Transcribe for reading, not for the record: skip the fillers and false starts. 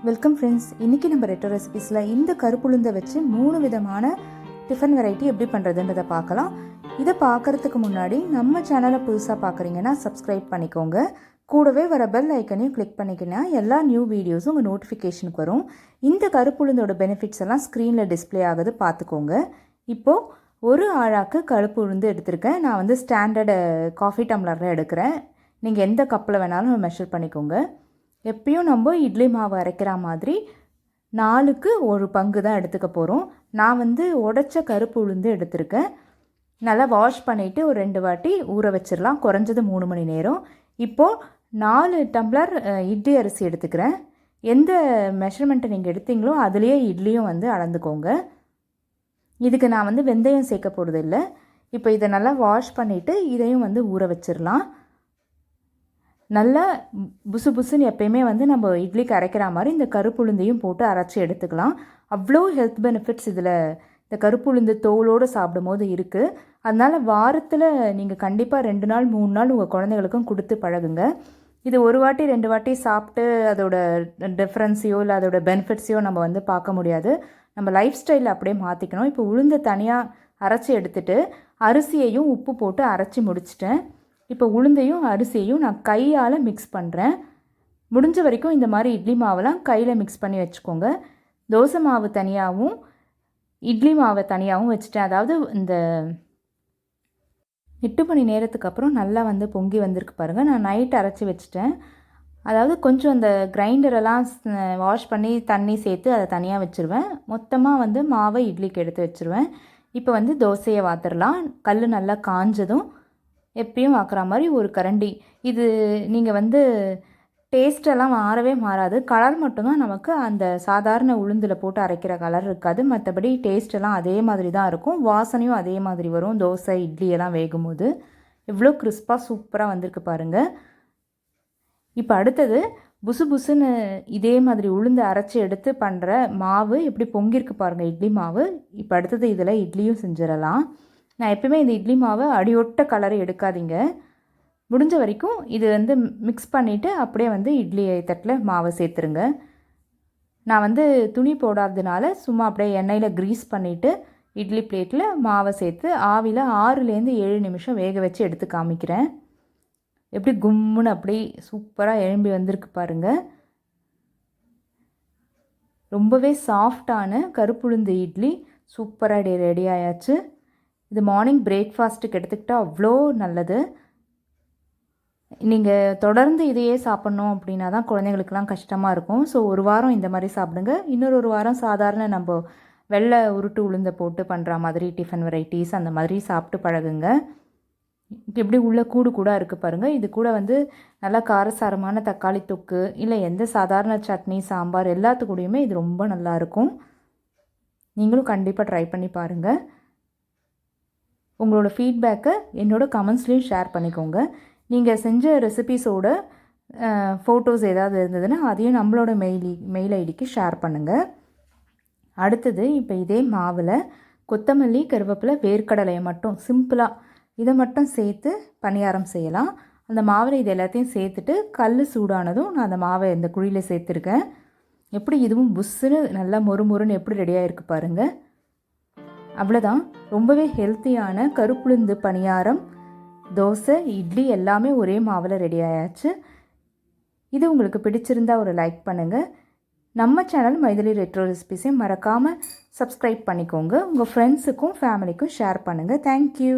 Welcome friends. இன்றைக்கி நம்ம ரெட்டோ ரெசிபீஸில் இந்த கருப்புளுந்தை வச்சு 3 விதமான டிஃபன் வெரைட்டி எப்படி பண்ணுறதுன்றதை பார்க்கலாம். இதை பார்க்குறதுக்கு முன்னாடி நம்ம சேனலை புதுசாக பார்க்குறீங்கன்னா சப்ஸ்கிரைப் பண்ணிக்கோங்க. கூடவே வர பெல் ஐக்கனையும் கிளிக் பண்ணிக்கினா எல்லா நியூ வீடியோஸும் உங்கள் நோட்டிஃபிகேஷனுக்கு வரும். இந்த கருப்புளுந்தோட பெனிஃபிட்ஸ் எல்லாம் ஸ்க்ரீனில் டிஸ்பிளே ஆகுது, பார்த்துக்கோங்க. இப்போது ஒரு ஆழாக்கு கருப்பு உளுந்து எடுத்திருக்கேன். நான் ஸ்டாண்டர்டு காஃபி டம்ளரில் எடுக்கிறேன். நீங்கள் எந்த கப்பில் வேணாலும் மெஷர் பண்ணிக்கோங்க. எப்பயும் நம்ம இட்லி மாவு அரைக்கிற மாதிரி 4க்கு 1 பங்கு தான் எடுத்துக்க போகிறோம். நான் உடைச்ச கருப்பு உளுந்து எடுத்திருக்கேன். நல்லா வாஷ் பண்ணிவிட்டு ஒரு 2 வாட்டி ஊற வச்சிடலாம், குறைஞ்சது 3 மணி நேரம். இப்போது 4 டம்ளர் இட்லி அரிசி எடுத்துக்கிறேன். எந்த மெஷர்மெண்ட்டை நீங்கள் எடுத்தீங்களோ அதுலேயே இட்லியும் அளந்துக்கோங்க. இதுக்கு நான் வெந்தயம் சேர்க்க போகிறது இல்லை. இப்போ இதை நல்லா வாஷ் பண்ணிவிட்டு இதையும் ஊற வச்சிடலாம். நல்லா புசு புசுன்னு எப்பயுமே நம்ம இட்லிக்கு அரைக்கிற மாதிரி இந்த கருப்புளுந்தையும் போட்டு அரைச்சி எடுத்துக்கலாம். அவ்வளோ ஹெல்த் பெனிஃபிட்ஸ் இதில் இந்த கருப்புளுந்து தோலோடு சாப்பிடும் போது இருக்குது. அதனால் வாரத்தில் நீங்கள் கண்டிப்பாக 2 நாள் 3 நாள் உங்கள் குழந்தைகளுக்கும் கொடுத்து பழகுங்க. இது 1 வாட்டி 2 வாட்டி சாப்பிட்டு அதோட டிஃப்ரென்ஸையோ இல்லை அதோட பெனிஃபிட்ஸையோ நம்ம பார்க்க முடியாது. நம்ம லைஃப் ஸ்டைலில் அப்படியே மாற்றிக்கணும். இப்போ உளுந்தை தனியாக அரைச்சி எடுத்துகிட்டு அரிசியையும் உப்பு போட்டு அரைச்சி முடிச்சிட்டேன். இப்போ உளுந்தையும் அரிசியையும் நான் கையால் மிக்ஸ் பண்ணுறேன். முடிஞ்ச வரைக்கும் இந்த மாதிரி இட்லி மாவெல்லாம் கையில் மிக்ஸ் பண்ணி வச்சுக்கோங்க. தோசை மாவு தனியாகவும் இட்லி மாவை தனியாகவும் வச்சுட்டேன். அதாவது இந்த 8 மணி நேரத்துக்கு அப்புறம் நல்லா பொங்கி வந்திருக்கு பாருங்கள். நான் நைட் அரைச்சி வச்சுட்டேன். அதாவது கொஞ்சம் அந்த கிரைண்டரெல்லாம் வாஷ் பண்ணி தண்ணி சேர்த்து அதை தனியாக வச்சுருவேன். மொத்தமாக மாவை இட்லிக்கு எடுத்து வச்சுருவேன். இப்போ தோசையை வாத்துடலாம். கல் நல்லா காஞ்சதும் எப்பயும் ஆக்குற மாதிரி ஒரு கரண்டி. இது நீங்கள் டேஸ்ட்டெல்லாம் மாறவே மாறாது. கலர் மட்டும்தான் நமக்கு அந்த சாதாரண உளுந்தில் போட்டு அரைக்கிற கலர் இருக்காது. மற்றபடி டேஸ்ட்டெல்லாம் அதே மாதிரி தான் இருக்கும். வாசனையும் அதே மாதிரி வரும். தோசை இட்லி எல்லாம் வேகும்போது எவ்வளோ கிறிஸ்பாக சூப்பராக வந்திருக்கு பாருங்கள். இப்போ அடுத்தது புசு புசுன்னு இதே மாதிரி உளுந்து அரைச்சி எடுத்து பண்ணுற மாவு எப்படி பொங்கிருக்கு பாருங்கள், இட்லி மாவு. இப்போ அடுத்தது இதில் இட்லியும் செஞ்சிடலாம். நான் எப்பயுமே இந்த இட்லி மாவை அடியொட்ட கலரை எடுக்காதீங்க. முடிஞ்ச வரைக்கும் இது மிக்ஸ் பண்ணிவிட்டு அப்படியே இட்லி தட்டில் மாவை சேர்த்துருங்க. நான் துணி போடாததுனால சும்மா அப்படியே எண்ணெயில் க்ரீஸ் பண்ணிவிட்டு இட்லி பிளேட்டில் மாவை சேர்த்து ஆவியில் 6லேருந்து 7 நிமிஷம் வேக வச்சு எடுத்து காமிக்கிறேன். எப்படி கும்முன்னு அப்படி சூப்பராக எழும்பி வந்திருக்கு பாருங்கள். ரொம்பவே சாஃப்டான கருப்புளுந்து இட்லி சூப்பராக ரெடி ஆயாச்சு. இது மார்னிங் பிரேக்ஃபாஸ்ட்டுக்கு எடுத்துக்கிட்டால் அவ்வளோ நல்லது. நீங்கள் தொடர்ந்து இதையே சாப்பிட்ணும் அப்படின்னா தான் குழந்தைங்களுக்கெல்லாம் கஷ்டமாக இருக்கும். ஸோ ஒரு வாரம் இந்த மாதிரி சாப்பிடுங்க. இன்னொரு வாரம் சாதாரண நம்ம வெள்ளை உருட்டு உளுந்தை போட்டு பண்ணுற மாதிரி டிஃபன் வெரைட்டிஸ் அந்த மாதிரி சாப்பிட்டு பழகுங்க. எப்படி உள்ள கூடு கூட இருக்குது பாருங்கள். இது கூட நல்லா காரசாரமான தக்காளி தொக்கு இல்லை எந்த சாதாரண சட்னி சாம்பார் எல்லாத்துக்கூடையுமே இது ரொம்ப நல்லாயிருக்கும். நீங்களும் கண்டிப்பாக ட்ரை பண்ணி பாருங்கள். உங்களோட ஃபீட்பேக்கை என்னோடய கமெண்ட்ஸ்லேயும் ஷேர் பண்ணிக்கோங்க. நீங்கள் செஞ்ச ரெசிபீஸோட ஃபோட்டோஸ் ஏதாவது இருந்ததுன்னா அதையும் நம்மளோட மெயில் ஐடிக்கு ஷேர் பண்ணுங்கள். அடுத்தது இப்போ இதே மாவில் கொத்தமல்லி, கருவேப்பிலை, வேர்க்கடலையை மட்டும் சிம்பிளாக இதை மட்டும் சேர்த்து பணியாரம் செய்யலாம். அந்த மாவில் இது எல்லாத்தையும் சேர்த்துட்டு கல் சூடானதும் நான் அந்த மாவை இந்த குழியில் சேர்த்துருக்கேன். எப்படி இதுவும் புஷ்ஷுன்னு நல்லா மொறுமொறுன்னு எப்படி ரெடியாக இருக்குது பாருங்கள். அவ்வளோதான். ரொம்பவே ஹெல்த்தியான கருப்புளுந்து பணியாரம், தோசை, இட்லி எல்லாமே ஒரே மாவில் ரெடி ஆயாச்சு. இது உங்களுக்கு பிடிச்சிருந்தால் ஒரு லைக் பண்ணுங்கள். நம்ம சேனல் மைதிலி ரெட்ரோ ரெசிபீஸையும் மறக்காமல் சப்ஸ்கிரைப் பண்ணிக்கோங்க. உங்கள் ஃப்ரெண்ட்ஸுக்கும் ஃபேமிலிக்கும் ஷேர் பண்ணுங்கள். தேங்க்யூ.